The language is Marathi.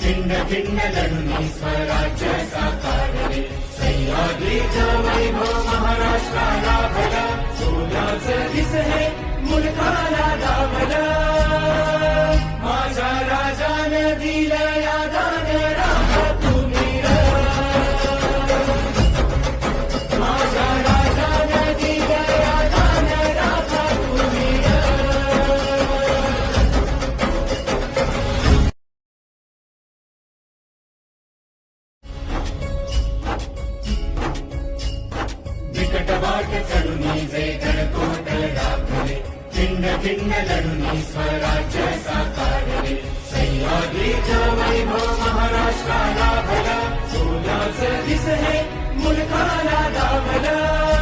खिंड खिंड लढुनी स्वराज्य साकारले. सह्याद्रीचं वैभव महाराष्ट्राला भला, सोन्याचं दिस हे मुलखाला दाभलं. माझ्या राजानं दिलं या दान राखा तुम्ही र. माझ्या राजानं दिलं या दान राखा तुम्ही र. बिकट वाट चढुनी जे गडकोटल दाखले. खिंड खिंड लढुनी स्वराज्य साकारले. सह्याद्रीचं वैभव महाराष्ट्राला भला, सोन्याचं दिस हे मुलखाला दाभलं.